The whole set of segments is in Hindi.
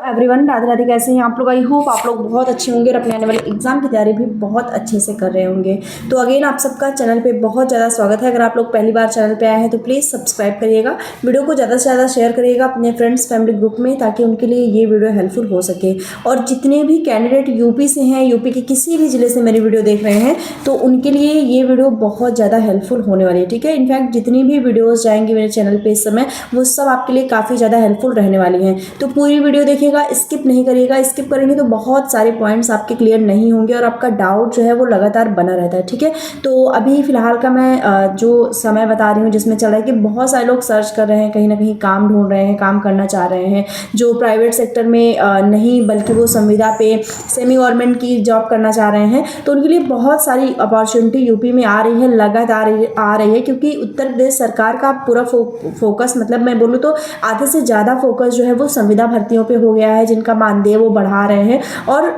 एवरीवन, राधे राधे। कैसे हैं आप लोग? आई होप आप लोग बहुत अच्छे होंगे और अपने आने वाले एग्जाम की तैयारी भी बहुत अच्छे से कर रहे होंगे। तो अगेन आप सबका चैनल पे बहुत ज़्यादा स्वागत है। अगर आप लोग पहली बार चैनल पे आए हैं तो प्लीज़ सब्सक्राइब करिएगा, वीडियो को ज़्यादा से ज़्यादा शेयर करिएगा अपने फ्रेंड्स फैमिली ग्रुप में, ताकि उनके लिए ये वीडियो हेल्पफुल हो सके। और जितने भी कैंडिडेट यूपी से हैं, यूपी के किसी भी ज़िले से मेरी वीडियो देख रहे हैं, तो उनके लिए ये वीडियो बहुत ज़्यादा हेल्पफुल होने वाली है। ठीक है, इनफैक्ट जितनी भी वीडियोज़ जाएंगी मेरे चैनल पर इस समय, वो सब आपके लिए काफ़ी ज़्यादा हेल्पफुल रहने वाली हैं। तो पूरी वीडियो देखिएगा, स्किप नहीं करिएगा। स्किप करेंगे तो बहुत सारे पॉइंट्स आपके क्लियर नहीं होंगे और आपका डाउट जो है वो लगातार बना रहता है। ठीक है, तो अभी फिलहाल का मैं जो समय बता रही हूँ जिसमें चल रहा है कि बहुत सारे लोग सर्च कर रहे हैं, कहीं ना कहीं काम ढूंढ रहे हैं, काम करना चाह रहे हैं, जो प्राइवेट सेक्टर में नहीं बल्कि वो संविदा पे सेमी गवर्नमेंट की जॉब करना चाह रहे हैं, तो उनके लिए बहुत सारी अपॉर्चुनिटी यूपी में आ रही है, लगातार आ रही है। क्योंकि उत्तर प्रदेश सरकार का पूरा फोकस, मतलब मैं बोलूँ तो आधे से ज़्यादा फोकस जो है वो संविदा भर्तियों पे हो गया है, जिनका मानदेय वो बढ़ा रहे हैं और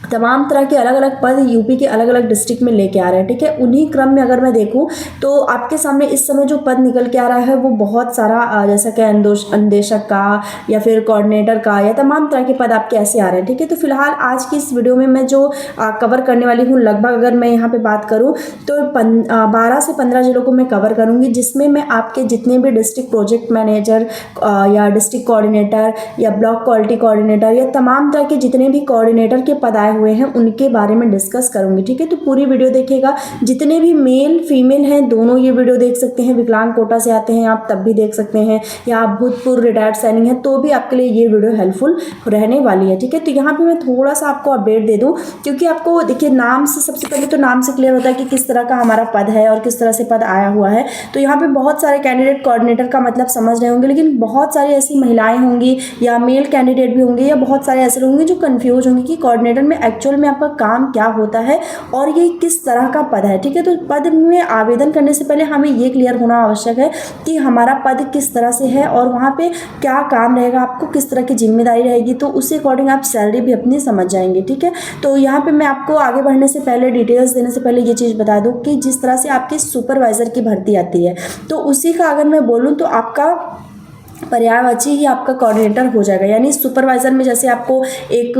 तमाम तरह के अलग अलग पद यूपी के अलग अलग डिस्ट्रिक्ट में लेके आ रहे हैं। ठीक है, उन्हीं क्रम में अगर मैं देखूं तो आपके सामने इस समय जो पद निकल के आ रहा है वो बहुत सारा जैसा कि अनुदेशक का या फिर कोऑर्डिनेटर का या तमाम तरह के पद आपके ऐसे आ रहे हैं। ठीक है, तो फिलहाल आज की इस वीडियो में मैं जो कवर करने वाली हूँ, लगभग अगर मैं यहाँ पे बात करूँ तो 12 से 15 जिलों को मैं कवर करूँगी, जिसमें मैं आपके जितने भी डिस्ट्रिक्ट प्रोजेक्ट मैनेजर या डिस्ट्रिक्ट कोऑर्डिनेटर या ब्लॉक क्वालिटी कोऑर्डिनेटर या तमाम तरह के जितने भी कोऑर्डिनेटर के पद आए हुए हैं उनके बारे में डिस्कस करूंगी। ठीक है, तो पूरी वीडियो देखिएगा। जितने भी मेल फीमेल हैं दोनों ये वीडियो देख सकते हैं, विकलांग कोटा से आते हैं आप तब भी देख सकते हैं, या आप भूतपूर्व रिटायर्ड सैनिक हैं तो भी आपके लिए ये वीडियो हेल्पफुल रहने वाली है। ठीक है, तो यहाँ पे मैं थोड़ा सा आपको अपडेट दे दूँ, क्योंकि आपको देखिए नाम से, सबसे पहले तो नाम से क्लियर होता है कि किस तरह का हमारा पद है और किस तरह से पद आया हुआ है। तो यहाँ पे बहुत सारे कैंडिडेट कोऑर्डिनेटर का मतलब समझ रहे होंगे, लेकिन बहुत सारी ऐसी महिलाएं होंगी या मेल कैंडिडेट भी होंगे या बहुत सारे ऐसे होंगे जो कंफ्यूज होंगे कि कोऑर्डिनेटर में एक्चुअल में आपका काम क्या होता है और ये किस तरह का पद है। ठीक है, तो पद में आवेदन करने से पहले हमें ये क्लियर होना आवश्यक है कि हमारा पद किस तरह से है और वहाँ पे क्या काम रहेगा, आपको किस तरह की जिम्मेदारी रहेगी, तो उसी अकॉर्डिंग आप सैलरी भी अपनी समझ जाएंगे। ठीक है, तो यहाँ पे मैं आपको आगे बढ़ने से पहले, डिटेल्स देने से पहले ये चीज़ बता दूँ कि जिस तरह से आपकी सुपरवाइजर की भर्ती आती है, तो उसी का अगर मैं बोलूँ तो आपका पर्यायवाची ही आपका कोऑर्डिनेटर हो जाएगा। यानी सुपरवाइजर में जैसे आपको एक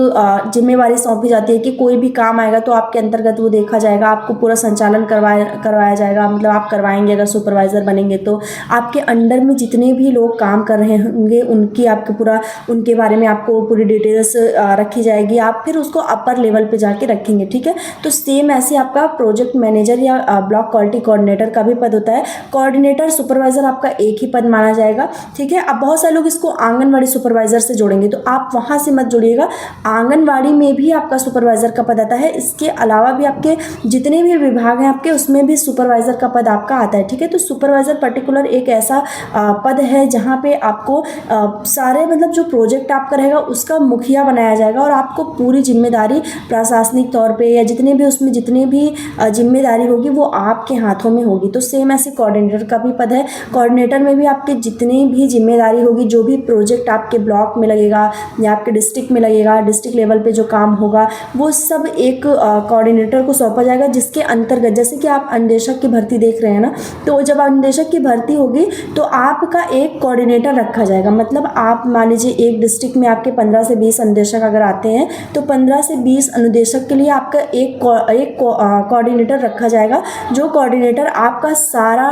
जिम्मेवारी सौंपी जाती है कि कोई भी काम आएगा तो आपके अंतर्गत वो देखा जाएगा, आपको पूरा संचालन करवाया जाएगा, मतलब आप करवाएंगे अगर सुपरवाइजर बनेंगे तो। आपके अंडर में जितने भी लोग काम कर रहे होंगे उनकी आपके पूरा, उनके बारे में आपको पूरी डिटेल्स रखी जाएगी, आप फिर उसको अपर लेवल पर जाके रखेंगे। ठीक है, तो सेम ऐसे आपका प्रोजेक्ट मैनेजर या ब्लॉक क्वालिटी कोऑर्डिनेटर का भी पद होता है। कोऑर्डिनेटर सुपरवाइजर आपका एक ही पद माना जाएगा। ठीक है, अब बहुत सारे लोग इसको आंगनवाड़ी सुपरवाइजर से जोड़ेंगे, तो आप वहां से मत जोड़िएगा। आंगनवाड़ी में भी आपका सुपरवाइजर का पद आता है, इसके अलावा भी आपके जितने भी विभाग हैं आपके उसमें भी सुपरवाइजर का पद आपका आता है। ठीक है, तो सुपरवाइजर पर्टिकुलर एक ऐसा पद है जहां पे आपको सारे, मतलब जो प्रोजेक्ट आपका रहेगा उसका मुखिया बनाया जाएगा और आपको पूरी जिम्मेदारी प्रशासनिक तौर पर या जितने भी उसमें जितनी भी जिम्मेदारी होगी वो आपके हाथों में होगी। तो सेम ऐसे कोऑर्डिनेटर का भी पद है। कोऑर्डिनेटर में भी आपके जितनी भी जिम्मेदारी होगी, जो भी प्रोजेक्ट आपके ब्लॉक में लगेगा या आपके डिस्ट्रिक्ट में लगेगा, डिस्ट्रिक्ट लेवल पे जो काम होगा वो सब एक कोऑर्डिनेटर को सौंपा जाएगा, जिसके अंतर्गत, जैसे कि आप अनुदेशक की भर्ती देख रहे हैं ना, तो जब अनुदेशक की भर्ती होगी तो आपका एक कोऑर्डिनेटर रखा जाएगा। मतलब आप मान लीजिए एक डिस्ट्रिक्ट में आपके 15 से 20 अनुदेशक अगर आते हैं तो 15 से 20 अनुदेशक के लिए आपका एक कोऑर्डिनेटर रखा जाएगा, जो कोऑर्डिनेटर आपका सारा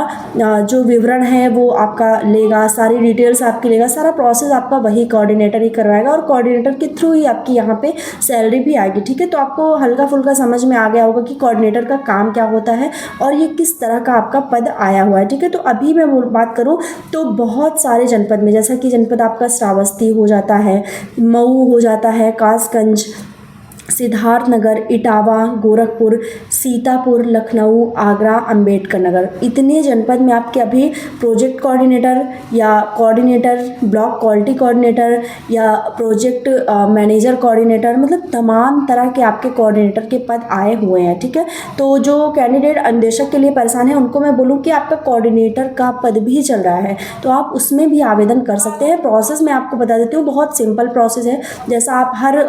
जो विवरण है वो आपका लेगा, सारी डिटेल्स आपकी लेगा, सारा प्रोसेस आपका वही कोऑर्डिनेटर ही करवाएगा और कोऑर्डिनेटर के थ्रू ही आपकी यहाँ पे सैलरी भी आएगी। ठीक है, तो आपको हल्का फुल्का समझ में आ गया होगा कि कोऑर्डिनेटर का काम क्या होता है और ये किस तरह का आपका पद आया हुआ है। ठीक है, तो अभी मैं बात करूँ तो बहुत सारे जनपद में, जैसा कि जनपद आपका श्रावस्ती हो जाता है, मऊ हो जाता है, कासगंज, सिद्धार्थनगर, इटावा, गोरखपुर, सीतापुर, लखनऊ, आगरा, अंबेडकर नगर, इतने जनपद में आपके अभी प्रोजेक्ट कोऑर्डिनेटर या कोऑर्डिनेटर, ब्लॉक क्वालिटी कोऑर्डिनेटर या प्रोजेक्ट मैनेजर कोऑर्डिनेटर, मतलब तमाम तरह के आपके कोऑर्डिनेटर के पद आए हुए हैं। ठीक है, तो जो कैंडिडेट अनुदेशक के लिए परेशान है उनको मैं बोलूँ कि आपका कोऑर्डिनेटर का पद भी चल रहा है, तो आप उसमें भी आवेदन कर सकते हैं। प्रोसेस मैं आपको बता देती हूँ, बहुत सिंपल प्रोसेस है, जैसा आप हर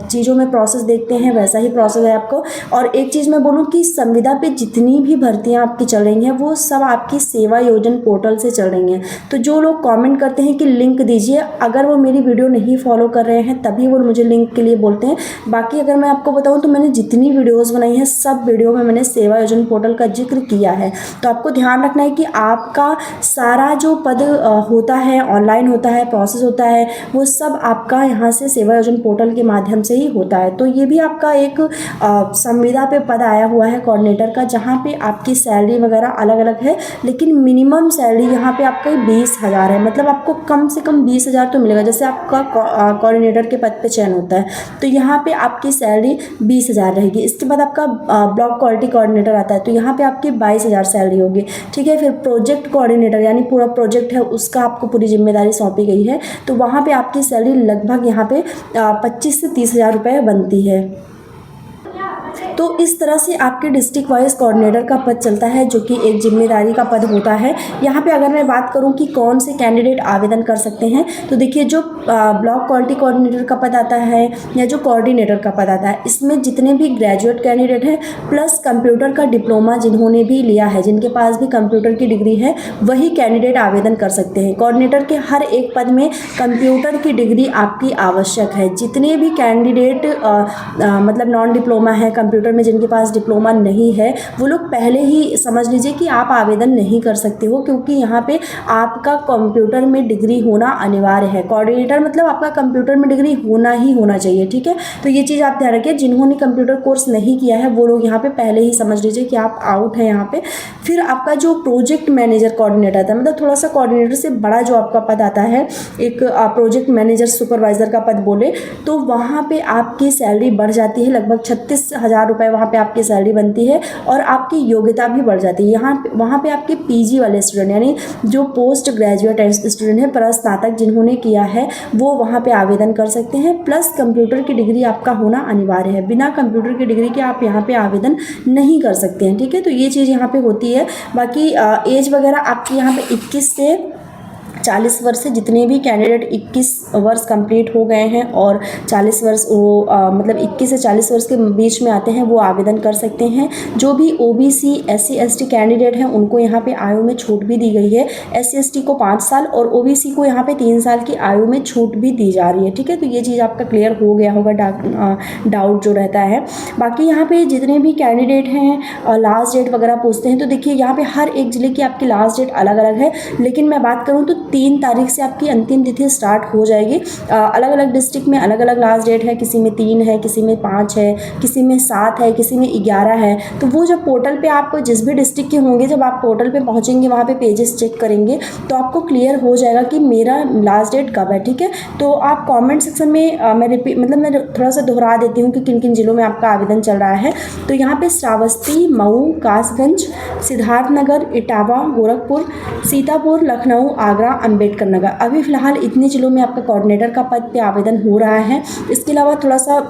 चीज़ों में प्रोसेस देखते हैं वैसा ही प्रोसेस है आपको। और एक चीज़ मैं बोलूँ बोलूँ कि संविदा पे जितनी भी भर्तियाँ आपकी चल रही हैं वो सब आपकी सेवा योजन पोर्टल से चल रही हैं। तो जो लोग कमेंट करते हैं कि लिंक दीजिए, अगर वो मेरी वीडियो नहीं फॉलो कर रहे हैं तभी वो मुझे लिंक के लिए बोलते हैं। बाकी अगर मैं आपको बताऊं तो मैंने जितनी वीडियोस बनाई हैं सब वीडियो में मैंने सेवा योजन पोर्टल का जिक्र किया है। तो आपको ध्यान रखना है कि आपका सारा जो पद होता है, ऑनलाइन होता है, प्रोसेस होता है, वो सब आपका यहाँ से सेवा योजन पोर्टल के माध्यम से ही होता है। तो ये भी आपका एक संविदा पे पद आया हुआ है कोऑर्डिनेटर का, जहाँ पे आपकी सैलरी वगैरह अलग अलग है, लेकिन मिनिमम सैलरी यहाँ पे आपका 20,000 है। मतलब आपको कम से कम 20,000 तो मिलेगा। जैसे आपका कोऑर्डिनेटर के पद पे चयन होता है तो यहाँ पे आपकी सैलरी 20,000 रहेगी। इसके बाद आपका ब्लॉक क्वालिटी कोऑर्डिनेटर आता है तो यहाँ पे आपकी 22,000 सैलरी होगी। ठीक है। फिर प्रोजेक्ट कोऑर्डिनेटर यानी पूरा प्रोजेक्ट है उसका आपको पूरी जिम्मेदारी सौंपी गई है, तो वहाँ पे आपकी सैलरी लगभग यहाँ पे 25 से 30,000 रुपये बनती है। तो इस तरह से आपके डिस्ट्रिक्ट वाइज कोऑर्डिनेटर का पद चलता है, जो कि एक जिम्मेदारी का पद होता है। यहाँ पे अगर मैं बात करूँ कि कौन से कैंडिडेट आवेदन कर सकते हैं, तो देखिए जो ब्लॉक क्वालिटी कोऑर्डिनेटर का पद आता है या जो कोऑर्डिनेटर का पद आता है, इसमें जितने भी ग्रेजुएट कैंडिडेट हैं प्लस कंप्यूटर का डिप्लोमा जिन्होंने भी लिया है, जिनके पास भी कंप्यूटर की डिग्री है, वही कैंडिडेट आवेदन कर सकते हैं। कोऑर्डिनेटर के हर एक पद में कंप्यूटर की डिग्री आपकी आवश्यक है। जितने भी कैंडिडेट मतलब नॉन डिप्लोमा है कंप्यूटर में, जिनके पास डिप्लोमा नहीं है, वो लोग पहले ही समझ लीजिए कि आप आवेदन नहीं कर सकते हो, क्योंकि यहाँ पे आपका कंप्यूटर में डिग्री होना अनिवार्य है। कोऑर्डिनेटर मतलब आपका कंप्यूटर में डिग्री होना ही होना चाहिए। ठीक है। तो ये चीज़ आप ध्यान रखिए। जिन्होंने कंप्यूटर कोर्स नहीं किया है वो लोग यहाँ पे पहले ही समझ लीजिए कि आप आउट है यहाँ पे। फिर आपका जो प्रोजेक्ट मैनेजर कोऑर्डिनेटर आता है, मतलब थोड़ा सा कोऑर्डिनेटर से बड़ा जो आपका पद आता है, एक प्रोजेक्ट मैनेजर सुपरवाइजर का पद बोले, तो वहाँ पे आपकी सैलरी बढ़ जाती है। लगभग 36,000 रुपये वहाँ पे आपकी सैलरी बनती है और आपकी योग्यता भी बढ़ जाती है। वहाँ पे आपके पीजी वाले स्टूडेंट यानी जो पोस्ट ग्रेजुएट स्टूडेंट है, स्नातक जिन्होंने किया है, वो वहाँ पे आवेदन कर सकते हैं। प्लस कंप्यूटर की डिग्री आपका होना अनिवार्य है। बिना कंप्यूटर की डिग्री के आप यहाँ पे आवेदन नहीं कर सकते हैं। ठीक है। तो ये चीज़ यहाँ पे होती है। बाकी एज वगैरह आपकी यहाँ पे 21 से 40 वर्ष से जितने भी कैंडिडेट 21 वर्ष कंप्लीट हो गए हैं और 40 वर्ष मतलब 21 से 40 वर्ष के बीच में आते हैं, वो आवेदन कर सकते हैं। जो भी ओबीसी SC ST कैंडिडेट हैं उनको यहाँ पे आयु में छूट भी दी गई है। SC ST को 5 साल और ओबीसी को यहाँ पे 3 साल की आयु में छूट भी दी जा रही है। ठीक है। तो ये चीज़ आपका क्लियर हो गया होगा, डाउट जो रहता है। बाकी यहाँ पे जितने भी कैंडिडेट हैं लास्ट डेट वगैरह पूछते हैं, तो देखिए यहाँ पे हर एक ज़िले की आपकी लास्ट डेट अलग अलग है, लेकिन मैं बात करूँ तो 3 तारीख से आपकी अंतिम तिथि स्टार्ट हो जाएगी। अलग अलग डिस्ट्रिक्ट में अलग अलग लास्ट डेट है, किसी में 3 है, किसी में 5 है, किसी में 7 है, किसी में 11 है। तो वो जब पोर्टल पे आप जिस भी डिस्ट्रिक्ट के होंगे, जब आप पोर्टल पे पहुंचेंगे, वहाँ पे पेजेस चेक करेंगे तो आपको क्लियर हो जाएगा कि मेरा लास्ट डेट कब है। ठीक है। तो आप कॉमेंट सेक्शन में मैं थोड़ा सा दोहरा देती हूँ कि किन किन जिलों में आपका आवेदन चल रहा है। तो यहाँ पे श्रावस्ती, मऊ, कासगंज, सिद्धार्थनगर, इटावा, गोरखपुर, सीतापुर, लखनऊ, आगरा, अम्बेडकर नगर, अभी फिलहाल इतने जिलों में आपका कोऑर्डिनेटर का पद पे आवेदन हो रहा है। इसके अलावा थोड़ा सा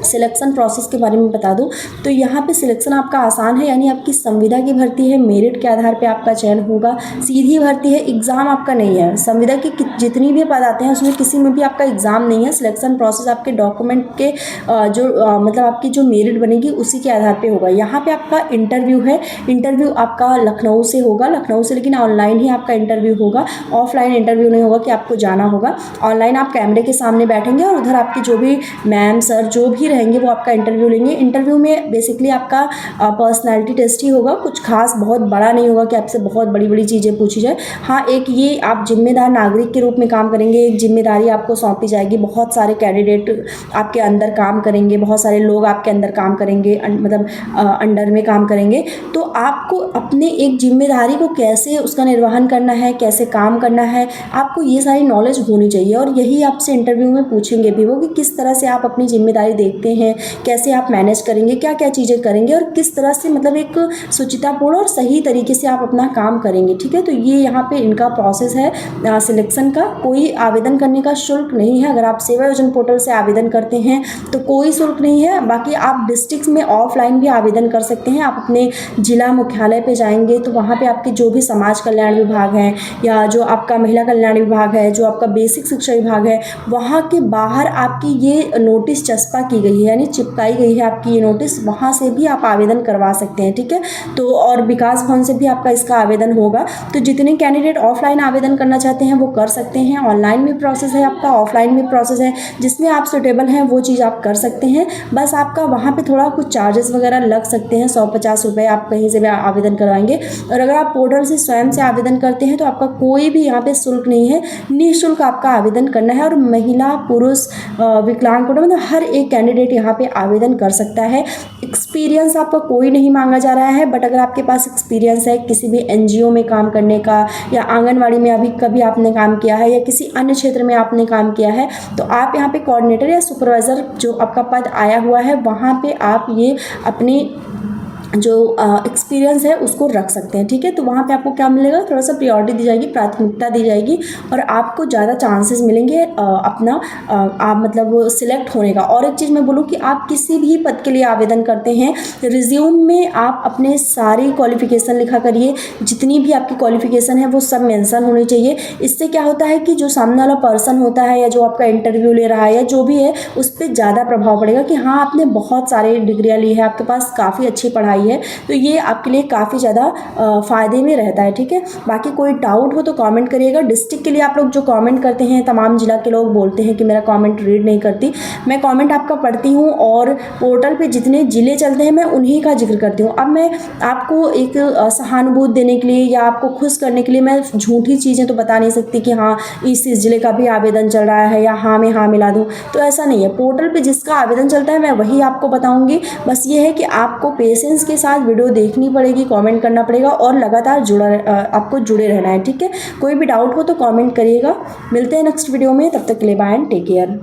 सिलेक्शन प्रोसेस के बारे में बता दूं तो यहाँ पे सिलेक्शन आपका आसान है, यानी आपकी संविदा की भर्ती है, मेरिट के आधार पे आपका चयन होगा, सीधी भर्ती है, एग्ज़ाम आपका नहीं है। संविदा की जितनी भी पद आते हैं उसमें किसी में भी आपका एग्ज़ाम नहीं है। सिलेक्शन प्रोसेस आपके डॉक्यूमेंट के मतलब आपकी जो मेरिट बनेगी उसी के आधार पर होगा। यहाँ पर आपका इंटरव्यू है, इंटरव्यू आपका लखनऊ से होगा, लखनऊ से, लेकिन ऑनलाइन ही आपका इंटरव्यू होगा, ऑफलाइन इंटरव्यू नहीं होगा कि आपको जाना होगा। ऑनलाइन आप कैमरे के सामने बैठेंगे और उधर आपकी जो भी मैम सर जो भी रहेंगे वो आपका इंटरव्यू लेंगे। इंटरव्यू में बेसिकली आपका पर्सनालिटी टेस्ट ही होगा, कुछ खास बहुत बड़ा नहीं होगा कि आपसे बहुत बड़ी बड़ी चीज़ें पूछी जाए। हाँ, एक ये आप जिम्मेदार नागरिक के रूप में काम करेंगे, एक जिम्मेदारी आपको सौंपी जाएगी। बहुत सारे कैंडिडेट आपके अंदर काम करेंगे, बहुत सारे लोग आपके अंदर काम करेंगे, मतलब अंडर में काम करेंगे। तो आपको अपने एक जिम्मेदारी को कैसे उसका निर्वहन करना है, कैसे काम करना है, आपको ये सारी नॉलेज होनी चाहिए। और यही आपसे इंटरव्यू में पूछेंगे भी वो कि किस तरह से आप अपनी जिम्मेदारी देखते हैं, कैसे आप मैनेज करेंगे, क्या क्या चीज़ें करेंगे और किस तरह से मतलब एक शुचितापूर्ण और सही तरीके से आप अपना काम करेंगे। ठीक है। तो ये यहाँ पे इनका प्रोसेस है सिलेक्शन का। कोई आवेदन करने का शुल्क नहीं है। अगर आप सेवा योजन पोर्टल से आवेदन करते हैं तो कोई शुल्क नहीं है। बाकी आप डिस्ट्रिक्ट में ऑफलाइन भी आवेदन कर सकते हैं। आप अपने जिला मुख्यालय पे जाएंगे तो वहाँ पे आपके जो भी समाज कल्याण विभाग हैं या जो आपका महिला कल्याण विभाग है, जो आपका बेसिक शिक्षा विभाग है, वहाँ के बाहर आपकी ये नोटिस चस्पा की गई गई है, यानी चिपकाई गई है आपकी ये नोटिस, वहाँ से भी आप आवेदन करवा सकते हैं, ठीक है। तो और विकास भवन से भी आपका इसका आवेदन होगा। तो जितने कैंडिडेट ऑफलाइन आवेदन करना चाहते हैं वो कर सकते हैं, ऑनलाइन भी प्रोसेस है आपका, ऑफलाइन भी प्रोसेस है, जिसमें आप सुटेबल हैं वो चीज़ आप कर सकते हैं। बस आपका वहाँ पे थोड़ा कुछ चार्जेस वगैरह लग सकते हैं, 150 रुपये आप कहीं से भी आवेदन करवाएंगे। और अगर आप पोर्टल से स्वयं से आवेदन करते हैं तो आपका कोई भी यहाँ पे शुल्क नहीं है, निःशुल्क आपका आवेदन करना है। और महिला, पुरुष, विकलांग कोटा, मतलब हर एक कैंडिडेट यहाँ पे आवेदन कर सकता है। एक्सपीरियंस आपका कोई नहीं मांगा जा रहा है, बट अगर आपके पास एक्सपीरियंस है किसी भी एनजीओ में काम करने का, या आंगनवाड़ी में अभी कभी आपने काम किया है, या किसी अन्य क्षेत्र में आपने काम किया है, तो आप यहाँ पे कोऑर्डिनेटर या सुपरवाइज़र जो आपका पद आया हुआ है वहाँ पे आप ये अपनी जो एक्सपीरियंस है उसको रख सकते हैं, ठीक है। तो वहाँ पे आपको क्या मिलेगा, थोड़ा सा प्रायोरिटी दी जाएगी, प्राथमिकता दी जाएगी, और आपको ज़्यादा चांसेस मिलेंगे अपना आप मतलब सिलेक्ट होने का। और एक चीज़ मैं बोलूँ कि आप किसी भी पद के लिए आवेदन करते हैं, रिज्यूम में आप अपने सारी क्वालिफिकेशन लिखा करिए, जितनी भी आपकी क्वालिफिकेशन है वो सब मेंशन होनी चाहिए। इससे क्या होता है कि जो सामने वाला पर्सन होता है या जो आपका इंटरव्यू ले रहा है या जो भी है, उस पर ज़्यादा प्रभाव पड़ेगा कि हाँ आपने बहुत सारे डिग्रियाँ ली है, आपके पास काफ़ी अच्छी पढ़ाई है। तो ये आपके लिए काफ़ी ज़्यादा फ़ायदे में रहता है, ठीक है। बाकी कोई डाउट हो तो कमेंट करिएगा। डिस्ट्रिक्ट के लिए आप लोग जो कमेंट करते हैं, तमाम जिला के लोग बोलते हैं कि मेरा कमेंट रीड नहीं करती, मैं कमेंट आपका पढ़ती हूँ, और पोर्टल पे जितने ज़िले चलते हैं मैं उन्हीं का जिक्र करती हूँ। अब मैं आपको एक सहानुभूति देने के लिए या आपको खुश करने के लिए मैं झूठी चीज़ें तो बता नहीं सकती कि हाँ इस ज़िले का भी आवेदन चल रहा है या हाँ मैं हाँ मिला दूँ, तो ऐसा नहीं है। पोर्टल पर जिसका आवेदन चलता है मैं वही आपको बताऊँगी। बस ये है कि आपको पेशेंस के साथ वीडियो देखनी पड़ेगी, कमेंट करना पड़ेगा, और लगातार आपको जुड़े रहना है, ठीक है। कोई भी डाउट हो तो कमेंट करिएगा। मिलते हैं नेक्स्ट वीडियो में, तब तक के लिए बाय एंड टेक केयर।